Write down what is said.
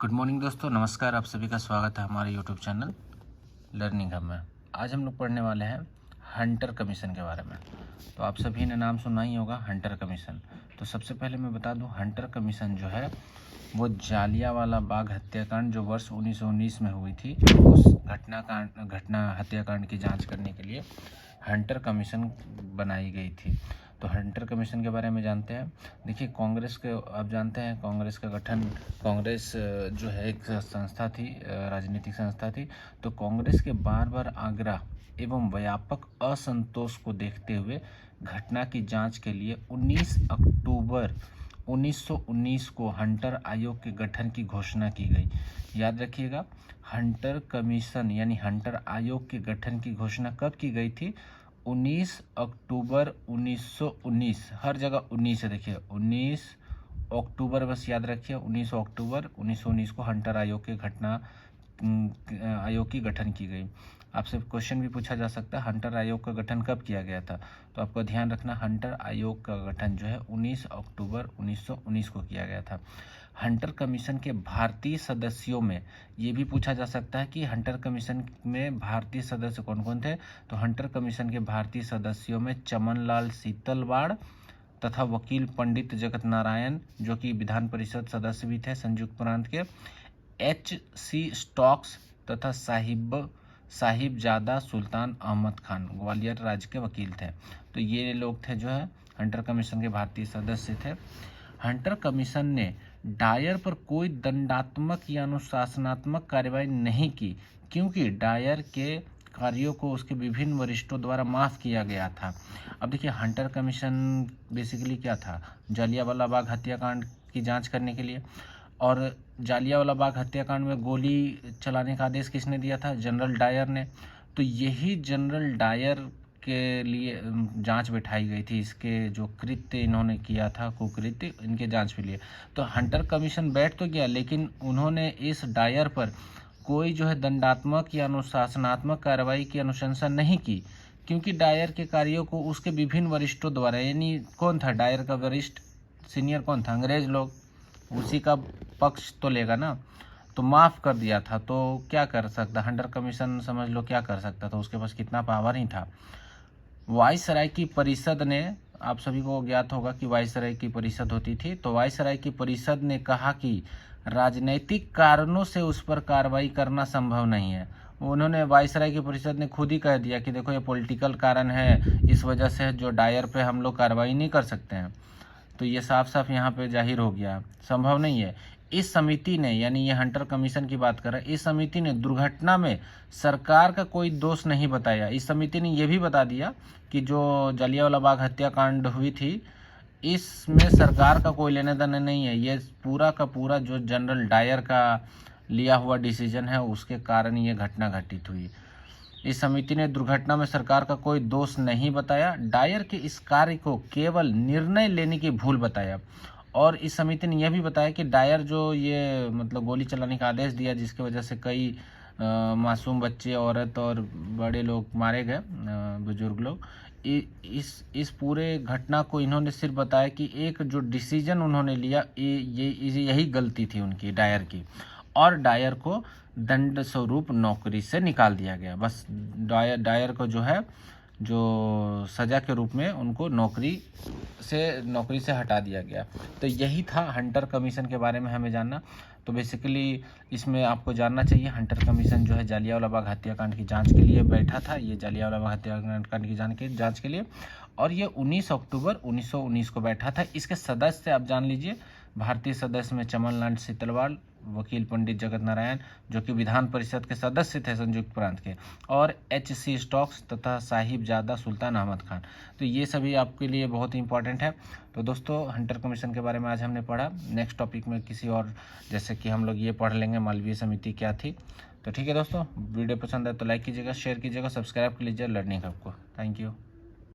Good morning दोस्तों, नमस्कार। आप सभी का स्वागत है हमारे यूट्यूब चैनल लर्निंग हब में। आज हम लोग पढ़ने वाले हैं हंटर कमीशन के बारे में। तो आप सभी ने नाम सुना ही होगा, हंटर कमीशन। तो सबसे पहले मैं बता दूं, हंटर कमीशन जो है वो जालियांवाला बाग हत्याकांड जो वर्ष 1919 में हुई थी, उस घटना हत्याकांड की जांच करने के लिए हंटर कमीशन बनाई गई थी। तो हंटर कमीशन के बारे में जानते हैं। देखिए, कांग्रेस के आप जानते हैं, कांग्रेस का गठन, कांग्रेस जो है एक संस्था थी, राजनीतिक संस्था थी। तो कांग्रेस के बार बार आग्रह एवं व्यापक असंतोष को देखते हुए घटना की जांच के लिए 19 अक्टूबर 1919 को हंटर आयोग के गठन की घोषणा की गई। याद रखिएगा, हंटर कमीशन यानी हंटर आयोग के गठन की घोषणा कब की गई थी? 19 अक्टूबर 1919। हर जगह 19 है, देखिए 19 अक्टूबर, बस याद रखिए 19 अक्टूबर 1919 को हंटर आयोग के आयोग की गठन की गई। आपसे क्वेश्चन भी पूछा जा सकता है, हंटर आयोग का गठन कब किया गया था? तो आपको ध्यान रखना, हंटर आयोग का गठन जो है 19 अक्टूबर 1919 को किया गया था। हंटर कमीशन के भारतीय सदस्यों में ये भी पूछा जा सकता है कि हंटर कमीशन में भारतीय सदस्य कौन कौन थे? तो हंटर कमीशन के भारतीय सदस्यों में चमनलाल सीतलवाड़ तथा वकील पंडित जगत नारायण, जो कि विधान परिषद सदस्य भी थे संयुक्त प्रांत के, H.C. स्टॉक्स तथा साहिबजादा सुल्तान अहमद खान, ग्वालियर राज्य के वकील थे। तो ये लोग थे जो है हंटर कमीशन के भारतीय सदस्य थे। हंटर कमीशन ने डायर पर कोई दंडात्मक या अनुशासनात्मक कार्रवाई नहीं की, क्योंकि डायर के कार्यों को उसके विभिन्न वरिष्ठों द्वारा माफ किया गया था। अब देखिए, हंटर कमीशन बेसिकली क्या था? जालियांवाला बाग हत्याकांड की जांच करने के लिए। और जालियांवाला बाग हत्याकांड में गोली चलाने का आदेश किसने दिया था? जनरल डायर ने। तो यही जनरल डायर के लिए जांच बिठाई गई थी। इसके जो कृत्य इन्होंने किया था, कुकृत्य, इनके जांच के लिए। तो हंटर कमीशन बैठ तो गया, लेकिन उन्होंने इस डायर पर कोई जो है दंडात्मक या अनुशासनात्मक कार्रवाई की अनुशंसा नहीं की, क्योंकि डायर के कार्यों को उसके विभिन्न वरिष्ठों द्वारा, यानी कौन था डायर का वरिष्ठ, सीनियर कौन था? अंग्रेज लोग, उसी का पक्ष तो लेगा ना, तो माफ कर दिया था। तो क्या कर सकता हंटर कमीशन? समझ लो क्या कर सकता था, उसके पास कितना पावर ही था। वायसराय की परिषद ने, आप सभी को ज्ञात होगा कि वायसराय की परिषद होती थी, तो वायसराय की परिषद ने कहा कि राजनैतिक कारणों से उस पर कार्रवाई करना संभव नहीं है। उन्होंने, वायसराय की परिषद ने खुद ही कह दिया कि देखो ये पॉलिटिकल कारण है, इस वजह से जो डायर पे हम लोग कार्रवाई नहीं कर सकते हैं। तो ये साफ साफ यहाँ पे जाहिर हो गया, संभव नहीं है। इस समिति ने, यानी ये हंटर कमीशन की बात कर रहा है, इस समिति ने दुर्घटना में सरकार का कोई दोष नहीं बताया। इस समिति ने यह भी बता दिया कि जो जालियांवाला बाग हत्याकांड हुई थी, इसमें सरकार का कोई लेना देना नहीं है। ये पूरा का पूरा जो जनरल डायर का लिया हुआ डिसीजन है, उसके कारण ये घटना घटित हुई। इस समिति ने दुर्घटना में सरकार का कोई दोष नहीं बताया, डायर के इस कार्य को केवल निर्णय लेने की भूल बताया। और इस समिति ने यह भी बताया कि डायर जो ये मतलब गोली चलाने का आदेश दिया, जिसकी वजह से कई मासूम बच्चे, औरत और बड़े लोग मारे गए, बुजुर्ग लोग, इस पूरे घटना को इन्होंने सिर्फ बताया कि एक जो डिसीजन उन्होंने लिया, यही गलती थी उनकी, डायर की, और डायर को दंड स्वरूप नौकरी से निकाल दिया गया। बस डायर को जो है, जो सजा के रूप में उनको नौकरी से हटा दिया गया। तो यही था हंटर कमीशन के बारे में हमें जानना। तो बेसिकली इसमें आपको जानना चाहिए, हंटर कमीशन जो है जालियांवाला बाग हत्याकांड की जांच के लिए बैठा था। ये जालियांवाला बाग हत्याकांड की जांच के लिए, और ये 19 अक्टूबर 1919 को बैठा था। इसके सदस्य आप जान लीजिए, भारतीय सदस्य में चमनलाल सीतलवाड़, वकील पंडित जगत नारायण, जो कि विधान परिषद के सदस्य थे संयुक्त प्रांत के, और H.C. स्टॉक्स तथा साहिबजादा सुल्तान अहमद खान। तो ये सभी आपके लिए बहुत ही इंपॉर्टेंट है। तो दोस्तों, हंटर कमीशन के बारे में आज हमने पढ़ा। नेक्स्ट टॉपिक में किसी और, जैसे कि हम लोग ये पढ़ लेंगे मालवीय समिति क्या थी। तो ठीक है दोस्तों, वीडियो पसंद है तो लाइक कीजिएगा, शेयर कीजिएगा, सब्सक्राइब कर लीजिए लर्निंग हब को। Thank you.